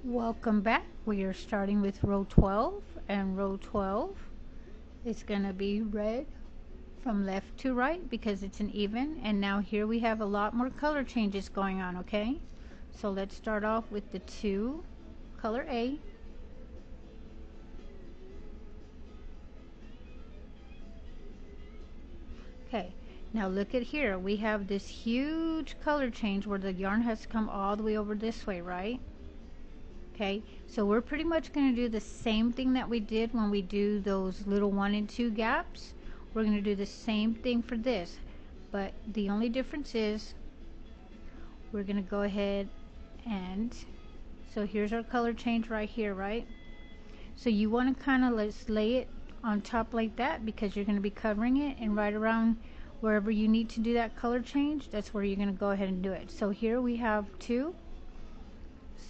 Welcome back. We are starting with row 12, and row 12 is going to be red from left to right because it's an even. And now here we have a lot more color changes going on, okay? So let's start off with the 2 color A. Okay, now look at here. We have this huge color change where the yarn has to come all the way over this way, right? Okay, so we're pretty much going to do the same thing that we did when we do those little 1 and 2 gaps. We're going to do the same thing for this, but the only difference is we're going to go ahead and, so here's our color change right here, right? So you want to kind of lay it on top like that because you're going to be covering it, and right around wherever you need to do that color change, that's where you're going to go ahead and do it. So here we have 2.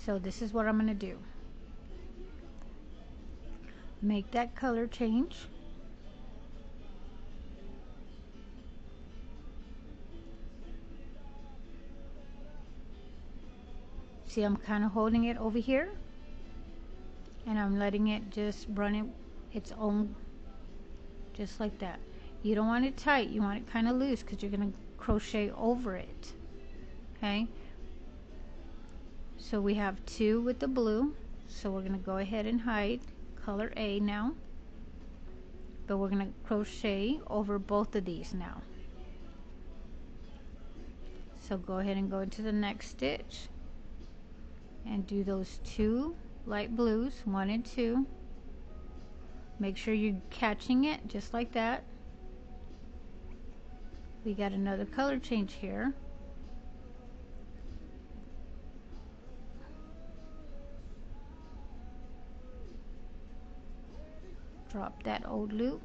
So this is what I'm going to do. Make that color change. See, I'm kind of holding it over here and I'm letting it just run it its own, just like that. You don't want it tight, you want it kind of loose because you're going to crochet over it. Okay, so we have 2 with the blue, so we're going to go ahead and hide color A now, but we're going to crochet over both of these now. So go ahead and go into the next stitch and do those 2 light blues, 1 and 2. Make sure you're catching it just like that. We got another color change here. Drop that old loop.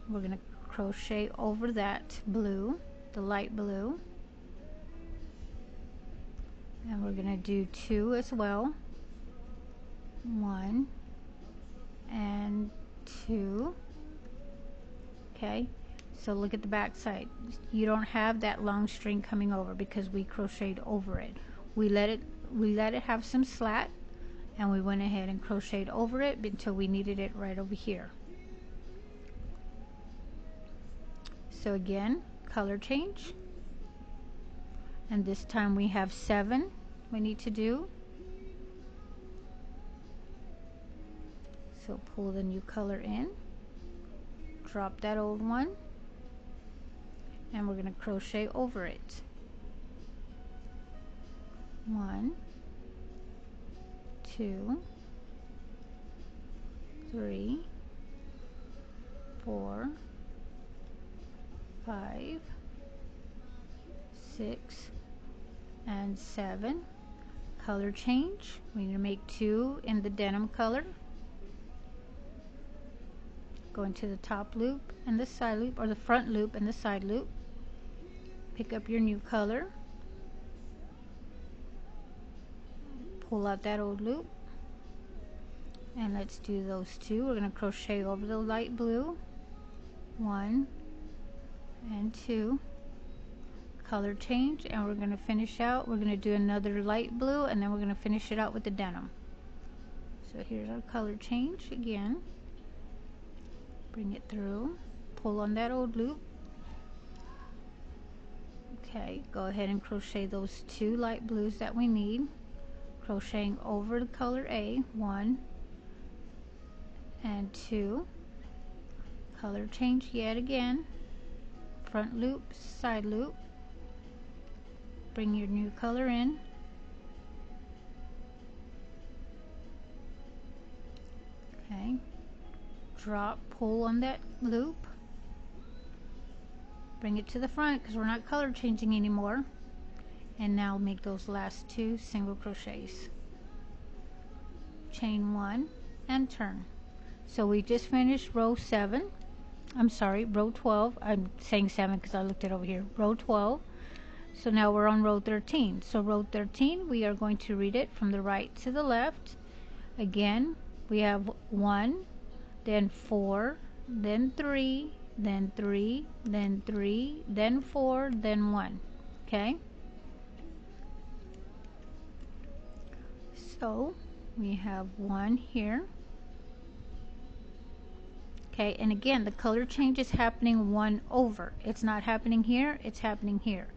We're going to crochet over that blue, the light blue, and we're going to do 2 as well. 1 and 2. Okay, so look at the back side. You don't have that long string coming over because we crocheted over it. We let it have some slack, and we went ahead and crocheted over it until we needed it right over here. So again, color change, and this time we have 7 we need to do. So pull the new color in, drop that old one, and we're going to crochet over it. 1, 2, 3, 4, 5, 6, and 7. Color change. We're going to make 2 in the denim color. Go into the top loop and the side loop, or the front loop and the side loop. Pick up your new color. Pull out that old loop. And let's do those 2. We're going to crochet over the light blue. 1 and 2. Color change, and we're going to finish out. We're going to do another light blue, and then we're going to finish it out with the denim. So here's our color change again. Bring it through, pull on that old loop. Okay, go ahead and crochet those 2 light blues that we need, crocheting over the color A. 1 and 2. Color change yet again, front loop, side loop. Bring your new color in. Okay, drop, pull on that loop, bring it to the front because we're not color changing anymore, and now make those last 2 single crochets. Chain 1 and turn. So we just finished row 7. I'm sorry, row 12. I'm saying 7 because I looked it over here. Row 12. So now we're on row 13. So row 13, we are going to read it from the right to the left. Again, we have 1, then 4, then 3, then 3, then 3, then 4, then 1. Okay? So we have one here. Okay, and again, the color change is happening one over. It's not happening here, it's happening here.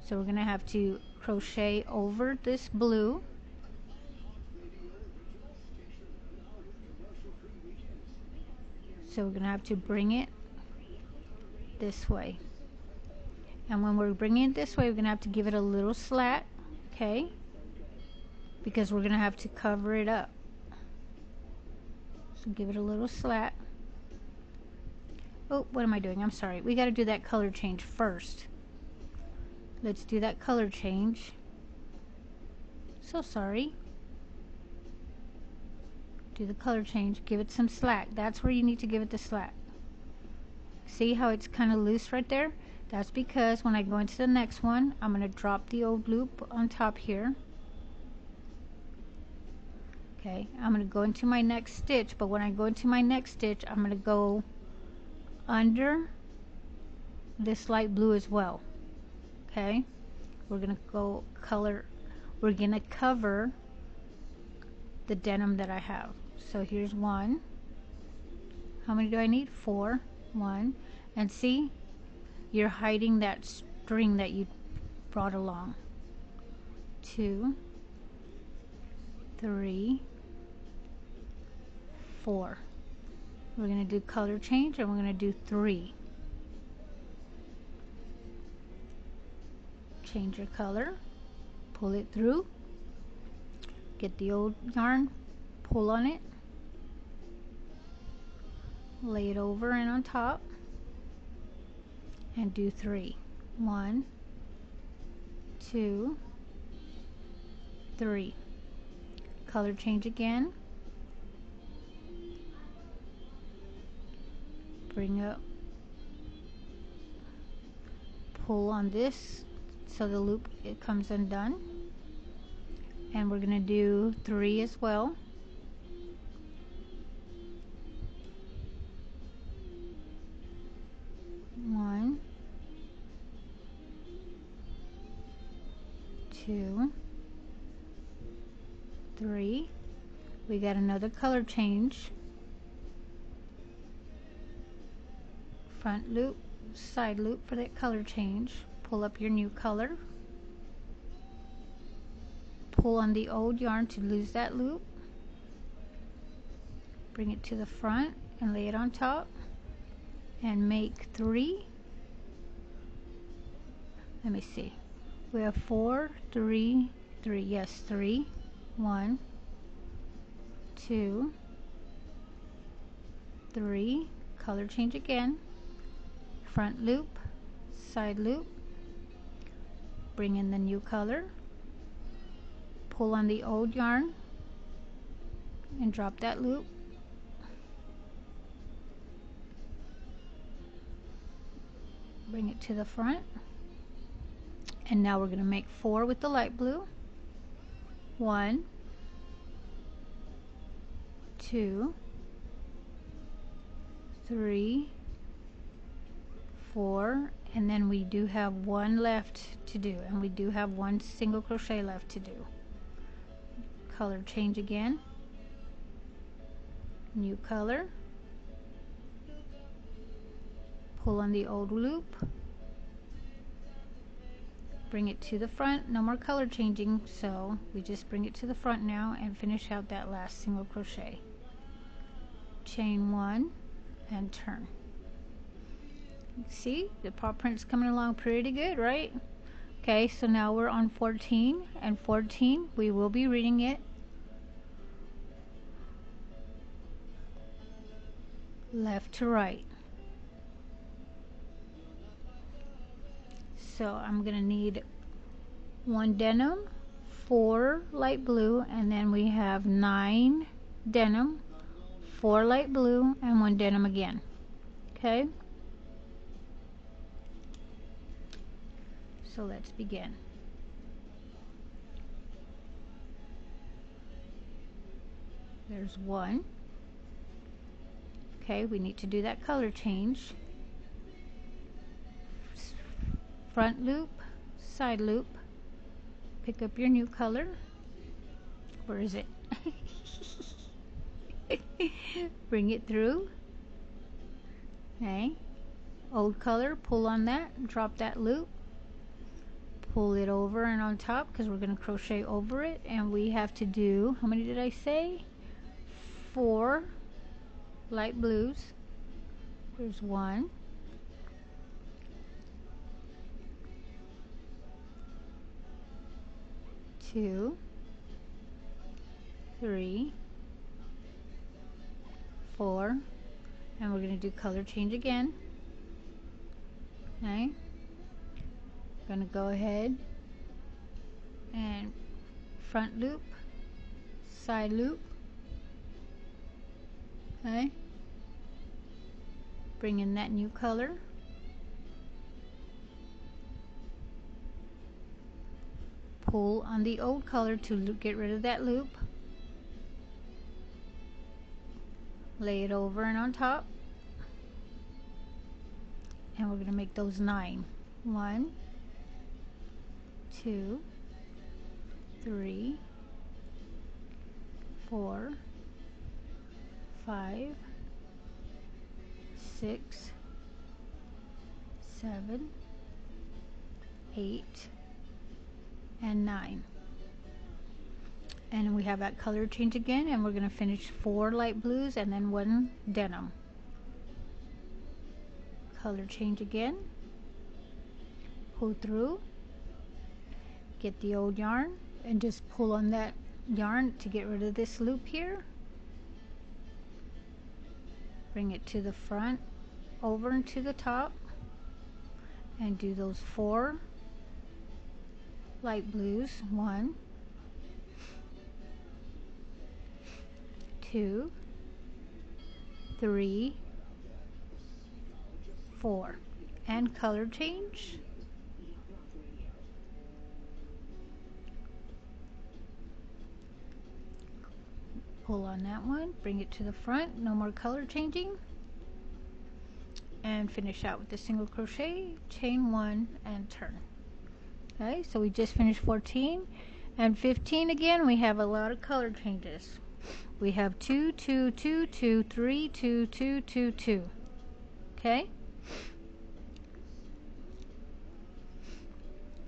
So we're going to have to crochet over this blue. So we're going to have to bring it this way. And when we're bringing it this way, we're going to have to give it a little slat, okay? Because we're going to have to cover it up. So give it a little slat. Oh, what am I doing? I'm sorry. We got to do that color change first. Let's do that color change. So sorry. Do the color change. Give it some slack. That's where you need to give it the slack. See how it's kind of loose right there? That's because when I go into the next one, I'm going to drop the old loop on top here. Okay, I'm going to go into my next stitch, but when I go into my next stitch, I'm going to go under this light blue as well. Okay, we're going to go color, we're going to cover the denim that I have. So here's one. How many do I need? 4. 1. And see, you're hiding that string that you brought along. 2, 3, 4. We're going to do color change and we're going to do 3. Change your color, pull it through, get the old yarn, pull on it, lay it over and on top, and do 3. 1, 2, 3. Color change again. Bring up, pull on this so the loop, it comes undone. And we're going to do 3 as well. 1, 2, 3. We got another color change. Front loop, side loop for that color change. Pull up your new color. Pull on the old yarn to lose that loop. Bring it to the front and lay it on top. And make 3. Let me see. We have 4, 3, 3. Yes, 3. 1, 2, 3. Color change again. Front loop, side loop. Bring in the new color. Pull on the old yarn and drop that loop. Bring it to the front. And now we're going to make 4 with the light blue. 1, 2, 3, 4, and then we do have 1 left to do, and we do have 1 single crochet left to do. Color change again. New color. Pull on the old loop. Bring it to the front. No more color changing, so we just bring it to the front now and finish out that last single crochet. Chain 1 and turn. See, the paw print's coming along pretty good, right? Okay, so now we're on 14, and 14 we will be reading it left to right. So I'm gonna need 1 denim, 4 light blue, and then we have 9 denim, 4 light blue, and 1 denim again. Okay, so let's begin. There's 1. Okay, we need to do that color change. Front loop, side loop. Pick up your new color. Where is it? Bring it through. Okay. Old color, pull on that, drop that loop, pull it over and on top because we're going to crochet over it, and we have to do, how many did I say? 4 light blues. There's 1, 2, 3, 4, and we're going to do color change again. Okay, going to go ahead and front loop, side loop. Okay, bring in that new color, pull on the old color to get rid of that loop, lay it over and on top, and we're going to make those 9. 1, 2, 3, 4, 5, 6, 7, 8, and 9. And we have that color change again, and we're going to finish 4 light blues and then 1 denim. Color change again, pull through, get the old yarn and just pull on that yarn to get rid of this loop here. Bring it to the front, over and to the top, and do those 4 light blues. 1, 2, 3, 4, and color change. Pull on that one, bring it to the front, no more color changing, and finish out with the single crochet, chain 1, and turn. Okay, so we just finished 14 and 15. Again, we have a lot of color changes. We have 2, 2, 2, 2, 3, 2, 2, 2, 2. Okay,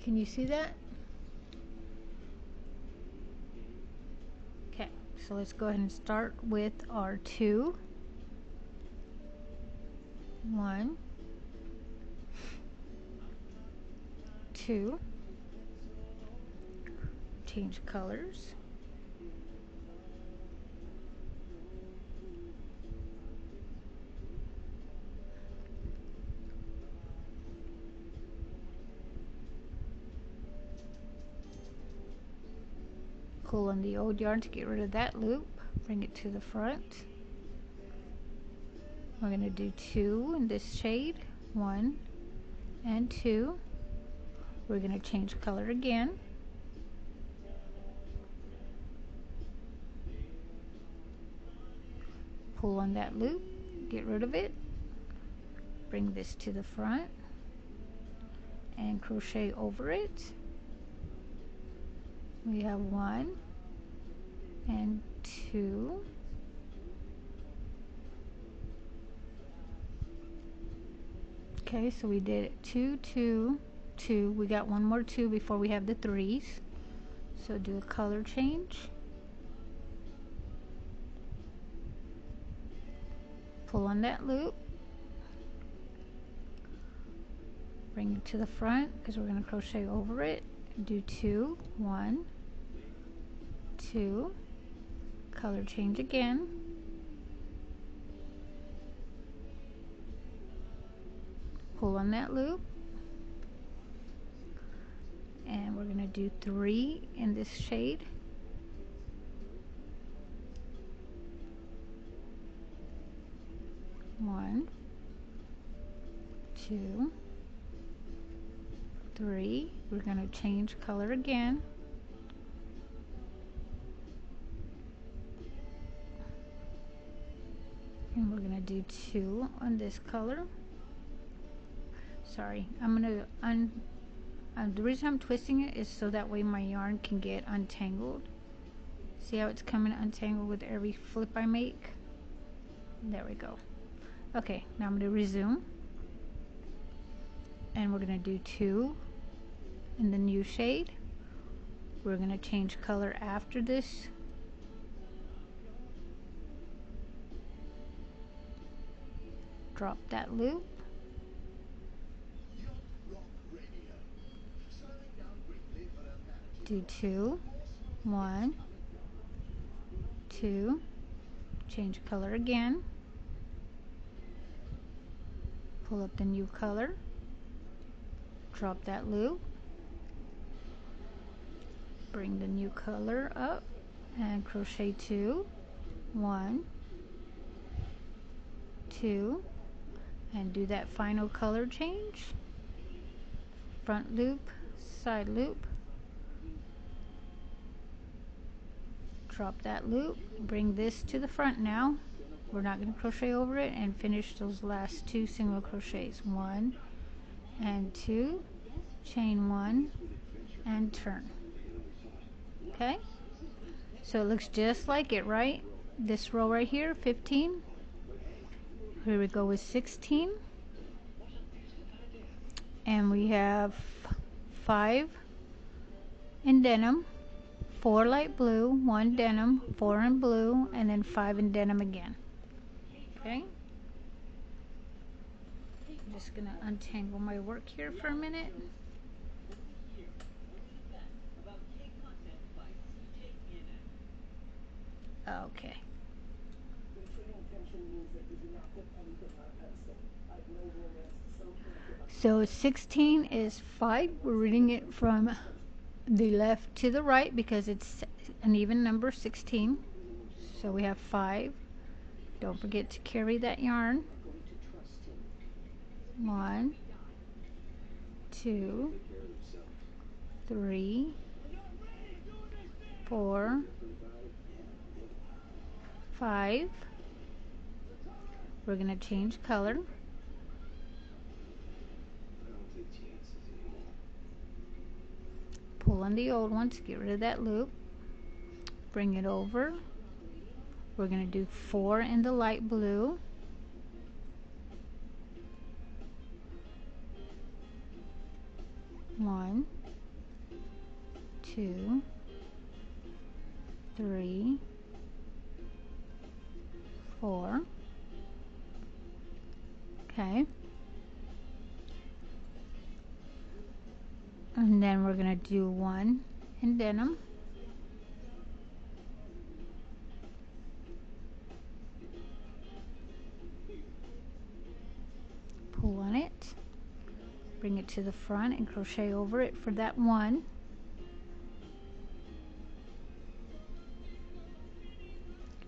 can you see that? Okay, so let's go ahead and start with our 2. 1, 2, change colors, pull on the old yarn to get rid of that loop, bring it to the front. We're going to do 2 in this shade, 1 and 2. We're going to change color again, pull on that loop, get rid of it, bring this to the front and crochet over it. We have 1 and 2, okay, so we did 2, 2, 2. We got 1 more 2 before we have the 3s, so do a color change, pull on that loop, bring it to the front because we're going to crochet over it, do 2, 1, 2, color change again, pull on that loop, and we're going to do 3 in this shade, 1, 2, 3. We're going to change color again, and we're going to do 2 on this color. Sorry, I'm going to the reason I'm twisting it is so that way my yarn can get untangled. See how it's coming untangled with every flip I make? There we go. Okay, now I'm going to resume. And we're going to do 2 in the new shade. We're going to change color after this. Drop that loop. Do 2, 1, 2, change color again. Pull up the new color. Drop that loop. Bring the new color up and crochet 2, 1, 2, and do that final color change. Front loop, side loop. Drop that loop. Bring this to the front now. We're not going to crochet over it, and finish those last 2 single crochets. 1 and 2, chain 1 and turn. Okay, so it looks just like it, right? This row right here, 15. Here we go with 16, and we have 5 in denim, 4 light blue, 1 denim, 4 in blue, and then 5 in denim again. Okay, I'm just gonna untangle my work here for a minute. Okay. So 16 is 5. We're reading it from the left to the right because it's an even number, 16. So we have 5. Don't forget to carry that yarn. 1, 2, 3, 4, 5. We're going to change color. Pull on the old one to get rid of that loop. Bring it over. We're going to do 4 in the light blue. 1, 2, 3, 4. Okay. And then we're going to do 1 in denim. Pull on it. Bring it to the front and crochet over it for that 1.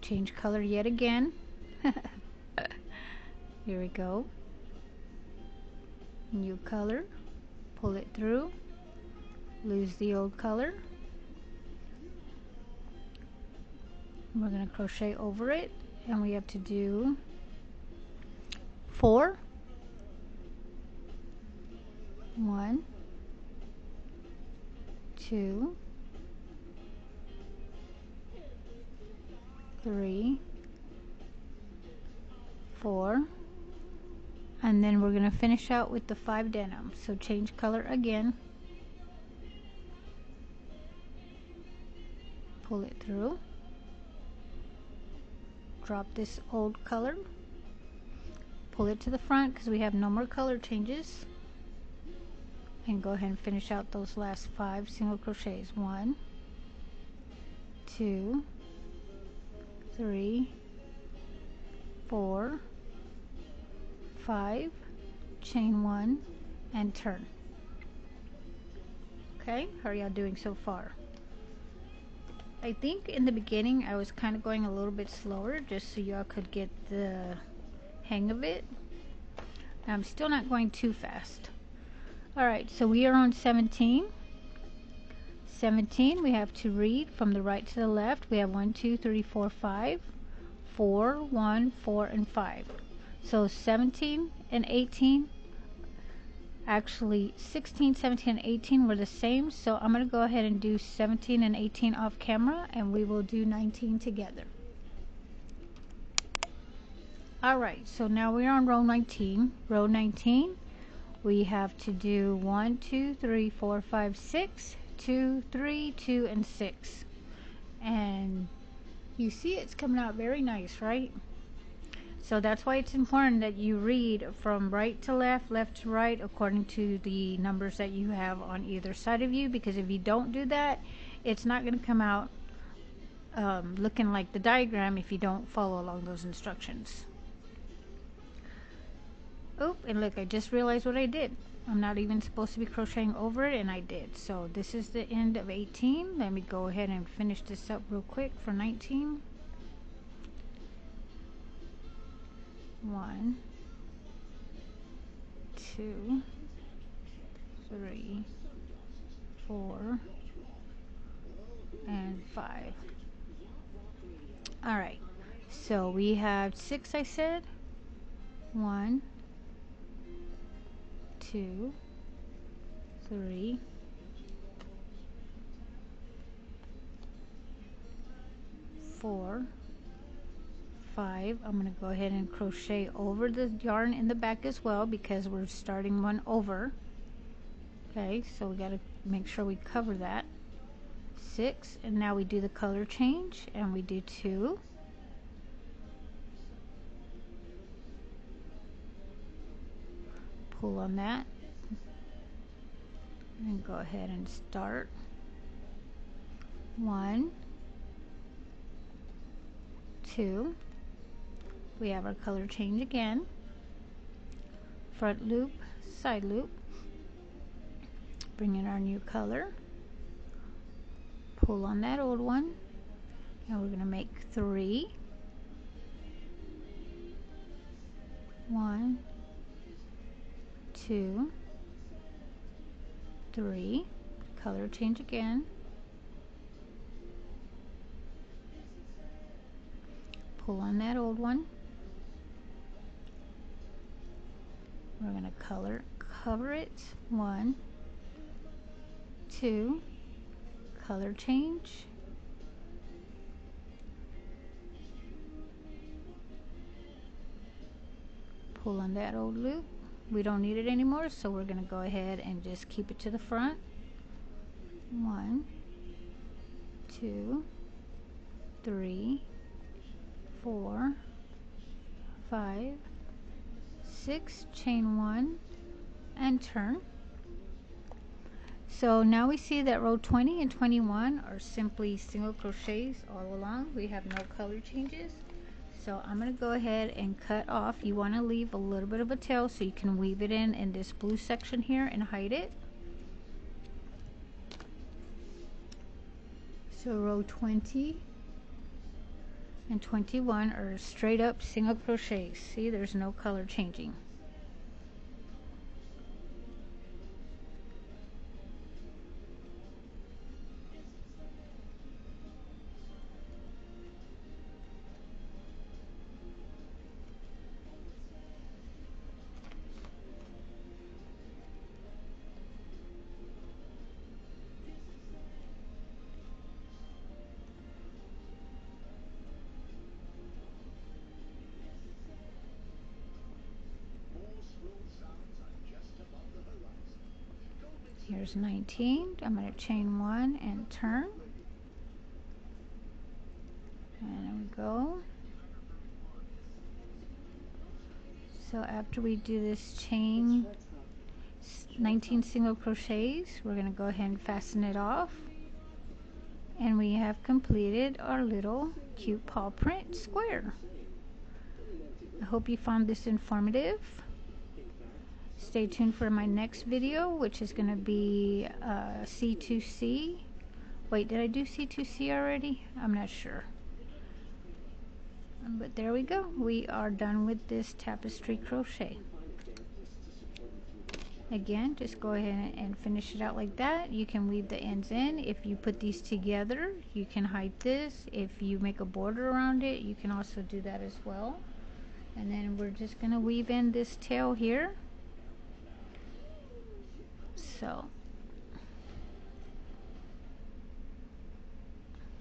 Change color yet again. Here we go. New color. Pull it through. Lose the old color. We're going to crochet over it, and we have to do 4. 1, 2, 3, 4, and then we're going to finish out with the 5 denim. So change color again, pull it through, drop this old color, pull it to the front because we have no more color changes, and go ahead and finish out those last 5 single crochets. 1, 2, 3, 4, 5, chain 1 and turn. Okay, how are y'all doing so far? I think in the beginning I was kind of going a little bit slower just so y'all could get the hang of it. I'm still not going too fast. Alright, so we are on 17. 17, we have to read from the right to the left. We have 1, 2, 3, 4, 5, 4, 1, 4, and 5. So 17 and 18 Actually 16, 17, and 18 were the same, so I'm going to go ahead and do 17 and 18 off camera, and we will do 19 together. Alright, so now we're on row 19. Row 19, we have to do 1, 2, 3, 4, 5, 6, 2, 3, 2, and 6. And you see it's coming out very nice, right? So that's why it's important that you read from right to left, left to right, according to the numbers that you have on either side of you, because if you don't do that, it's not going to come out looking like the diagram if you don't follow along those instructions. Oh, and look, I just realized what I did. I'm not even supposed to be crocheting over it, and I did. So this is the end of 18. Let me go ahead and finish this up real quick for 19. 1, 2, 3, 4, and 5. Alright, so we have 6, I said. 1, 2, 3, 4, 5. I'm going to go ahead and crochet over the yarn in the back as well, because we're starting one over. Okay, so we got to make sure we cover that. 6, and now we do the color change, and we do 2. Pull on that, and go ahead and start. 1, 2. We have our color change again. Front loop, side loop. Bring in our new color. Pull on that old one, and we're going to make 3. 1, 2, 3. Color change again. Pull on that old one. We're going to cover it. 1, 2. Color change. Pull on that old loop. We don't need it anymore, so we're going to go ahead and just keep it to the front. 1, 2, 3, 4, 5, 6, chain 1, and turn. So now we see that row 20 and 21 are simply single crochets all along. We have no color changes. So I'm going to go ahead and cut off. You want to leave a little bit of a tail so you can weave it in this blue section here and hide it. So row 20 and 21 are straight up single crochets. See, there's no color changing. Here's 19. I'm going to chain 1 and turn. And there we go. So after we do this chain 19 single crochets, we're going to go ahead and fasten it off. And we have completed our little cute paw print square. I hope you found this informative. Stay tuned for my next video, which is going to be C2C. Wait, did I do C2C already? I'm not sure. But there we go. We are done with this tapestry crochet. Again, just go ahead and finish it out like that. You can weave the ends in. If you put these together, you can hide this. If you make a border around it, you can also do that as well. And then we're just going to weave in this tail here. So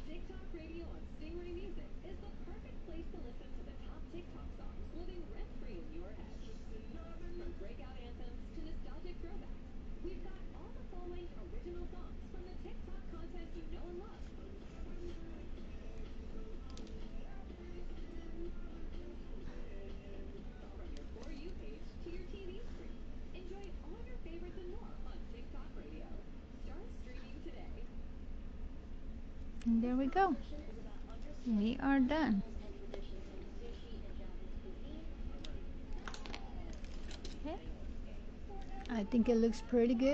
TikTok radio on Stingray Music is the perfect place to listen to the top TikTok songs living rent-free in your head. From breakout anthems to nostalgic throwbacks, we've got all the full-length original songs from the TikTok content you know and love. From your For You page to your TV screen, enjoy all your favorites and more on TikTok radio. Start streaming today. and there we go. We are done. Okay. I think it looks pretty good.